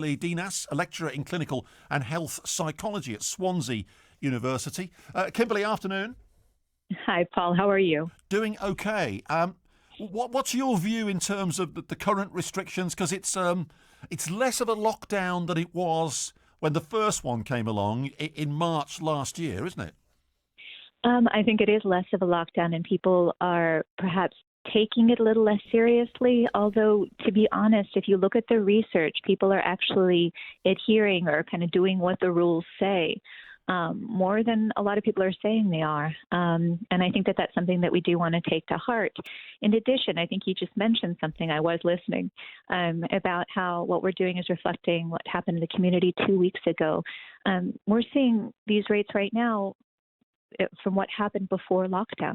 Dienes, a lecturer in clinical and health psychology at Swansea University. Kimberly, afternoon. Hi, Paul. How are you? Doing okay. What's your view in terms of the current restrictions? Because it's less of a lockdown than it was when the first one came along in March last year, isn't it? I think it is less of a lockdown, and people are perhaps taking it a little less seriously. Although, to be honest, if you look at the research, people are actually adhering or kind of doing what the rules say, more than a lot of people are saying they are. And I think that that's something that we do want to take to heart. In addition, I think you just mentioned something. I was listening about how what we're doing is reflecting what happened in the community 2 weeks ago. We're seeing these rates right now from what happened before lockdown,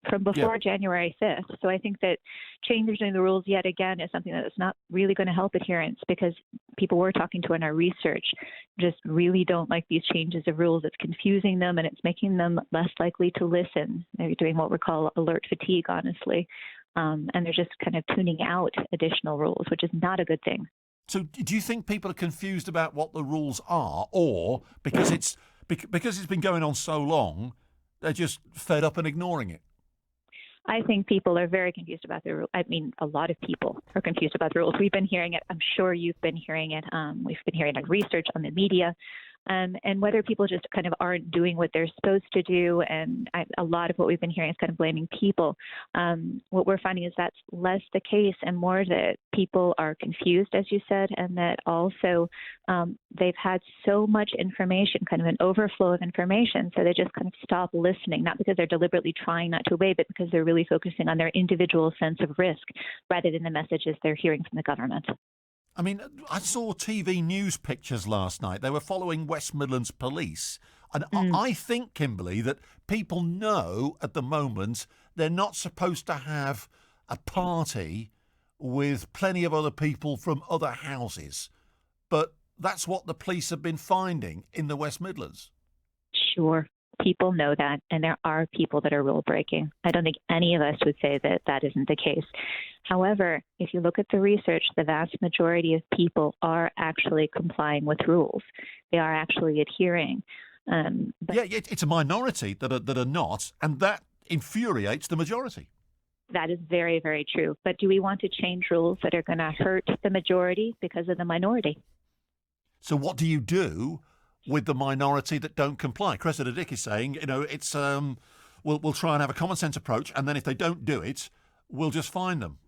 from before January 5th. So I think that changing the rules yet again is something that is not really going to help adherence, because people we're talking to in our research just really don't like these changes of rules. It's confusing them and it's making them less likely to listen. They're doing what we call alert fatigue, honestly. And they're just kind of tuning out additional rules, which is not a good thing. So do you think people are confused about what the rules are, or because it's been going on so long, they're just fed up and ignoring it? I think people are very confused about the rules. I mean, a lot of people are confused about the rules. We've been hearing it. I'm sure you've been hearing it. We've been hearing it on research, on the media, and whether people just kind of aren't doing what they're supposed to do. And a lot of what we've been hearing is kind of blaming people. What we're finding is that's less the case, and more that people are confused, as you said, and that also they've had so much information, kind of an overflow of information, so they just kind of stop listening, not because they're deliberately trying not to obey, but because they're really focusing on their individual sense of risk rather than the messages they're hearing from the government. I mean, I saw TV news pictures last night. They were following West Midlands police. And I think, Kimberly, that people know at the moment they're not supposed to have a party with plenty of other people from other houses. But that's what the police have been finding in the West Midlands. Sure. People know that, and there are people that are rule breaking. I don't think any of us would say that that isn't the case. However, if you look at the research, the vast majority of people are actually complying with rules. They are actually adhering. It's a minority that are not, and that infuriates the majority. That is very, very true. But do we want to change rules that are going to hurt the majority because of the minority? So what do you do with the minority that don't comply? Cressida Dick is saying, it's we'll try and have a common sense approach, and then if they don't do it, we'll just fine them.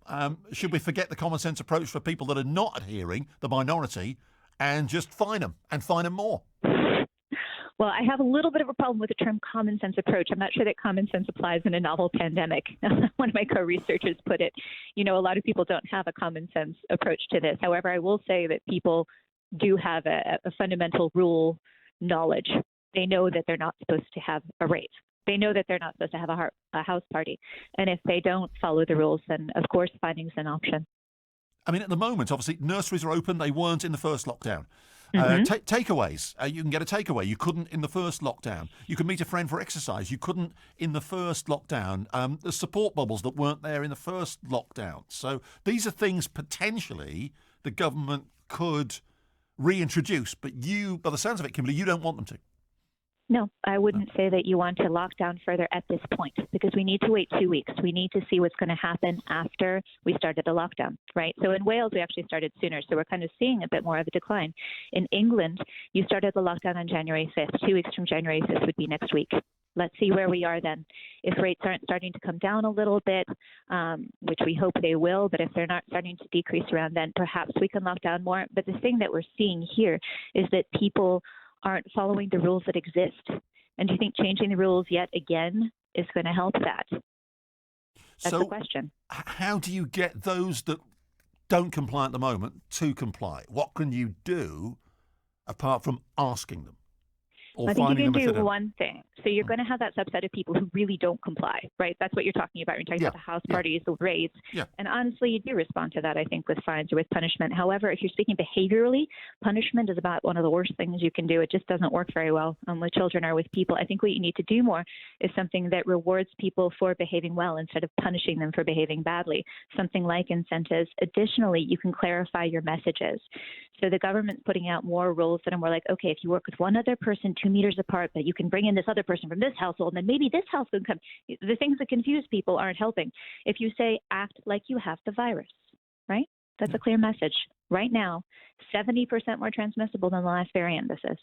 Should we forget the common sense approach for people that are not adhering, the minority, and just fine them and fine them more? Well, I have a little bit of a problem with the term common sense approach. I'm not sure that common sense applies in a novel pandemic. One of my co-researchers put it, a lot of people don't have a common sense approach to this. However, I will say that people do have a fundamental rule knowledge. They know that they're not supposed to have a rave. They know that they're not supposed to have a house party. And if they don't follow the rules, then of course finding is an option. I mean, at the moment, obviously, nurseries are open. They weren't in the first lockdown. Takeaways. You can get a takeaway. You couldn't in the first lockdown. You could meet a friend for exercise. You couldn't in the first lockdown. The support bubbles that weren't there in the first lockdown. So these are things potentially the government could reintroduce. But you, by the sounds of it, Kimberly, you don't want them to. No, I wouldn't say that you want to lock down further at this point, because we need to wait 2 weeks. We need to see what's going to happen after we started the lockdown, right? So in Wales, we actually started sooner, so we're kind of seeing a bit more of a decline. In England, you started the lockdown on January 5th. 2 weeks from January 5th would be next week. Let's see where we are then. If rates aren't starting to come down a little bit, which we hope they will, but if they're not starting to decrease around then, perhaps we can lock down more. But the thing that we're seeing here is that people aren't following the rules that exist. And do you think changing the rules yet again is going to help that? That's the question. How do you get those that don't comply at the moment to comply? What can you do apart from asking them? or I think you finding can a method do of... one thing. So you're going to have that subset of people who really don't comply, right? That's what you're talking about. You're talking about the house parties, the raids. Yeah. And honestly, you do respond to that, I think, with fines or with punishment. However, if you're speaking behaviorally, punishment is about one of the worst things you can do. It just doesn't work very well with children or with people. I think what you need to do more is something that rewards people for behaving well instead of punishing them for behaving badly, something like incentives. Additionally, you can clarify your messages. So the government's putting out more rules that are more like, okay, if you work with one other person 2 meters apart, but you can bring in this other person from this household, and then maybe this house can come. The things that confuse people aren't helping. If you say, act like you have the virus, right? That's a clear message. Right now, 70% more transmissible than the last variant this is.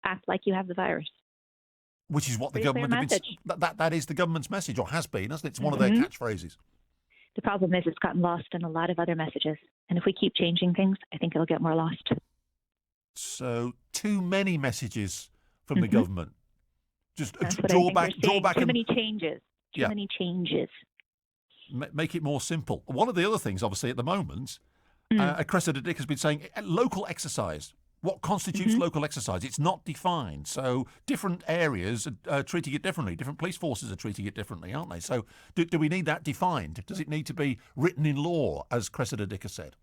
Act like you have the virus. Which is what the Pretty government clear have been... That is the government's message, or has been, hasn't it? It's one of their catchphrases. The problem is it's gotten lost in a lot of other messages. And if we keep changing things, I think it'll get more lost. So too many messages from the government. Just draw back. Too many changes. Too many changes. Make it more simple. One of the other things, obviously, at the moment, Cressida Dick has been saying local exercise. What constitutes local exercise? It's not defined. So different areas are treating it differently. Different police forces are treating it differently, aren't they? So do we need that defined? Does it need to be written in law, as Cressida Dick has said?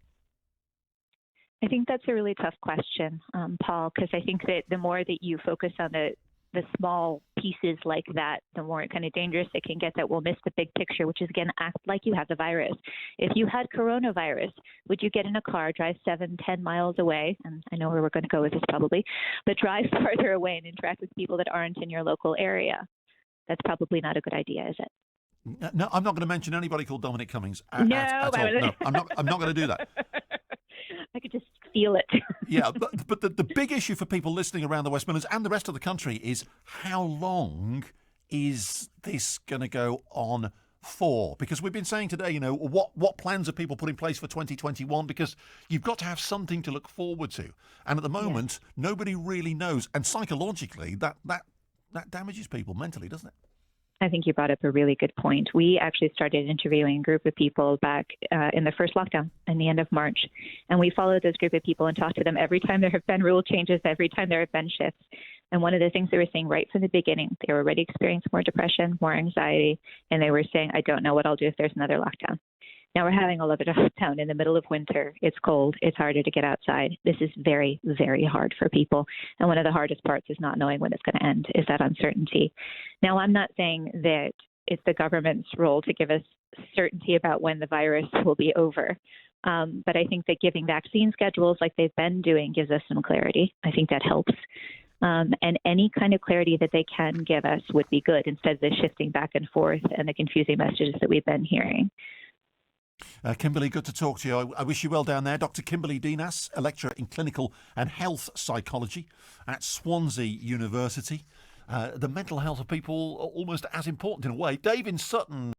I think that's a really tough question, Paul, because I think that the more that you focus on the small pieces like that, the more kind of dangerous it can get, that we'll miss the big picture, which is, again, act like you have the virus. If you had coronavirus, would you get in a car, drive 7-10 miles away, and I know where we're going to go with this probably, but drive farther away and interact with people that aren't in your local area? That's probably not a good idea, is it? No, I'm not going to mention anybody called Dominic Cummings at all. No, I'm not going to do that. I could just feel it. Yeah, but the big issue for people listening around the West Midlands and the rest of the country is, how long is this going to go on for? Because we've been saying today, what plans are people put in place for 2021? Because you've got to have something to look forward to. And at the moment, nobody really knows. And psychologically, that damages people mentally, doesn't it? I think you brought up a really good point. We actually started interviewing a group of people back in the first lockdown in the end of March. And we followed this group of people and talked to them every time there have been rule changes, every time there have been shifts. And one of the things they were saying right from the beginning, they were already experiencing more depression, more anxiety, and they were saying, I don't know what I'll do if there's another lockdown. Now we're having a lockdown in the middle of winter. It's cold. It's harder to get outside. This is very, very hard for people. And one of the hardest parts is not knowing when it's going to end, is that uncertainty. Now, I'm not saying that it's the government's role to give us certainty about when the virus will be over. But I think that giving vaccine schedules like they've been doing gives us some clarity. I think that helps. And any kind of clarity that they can give us would be good, instead of the shifting back and forth and the confusing messages that we've been hearing. Kimberly, good to talk to you. I wish you well down there. Dr Kimberly Dienes, a lecturer in clinical and health psychology at Swansea University. The mental health of people almost as important in a way. Dave in Sutton.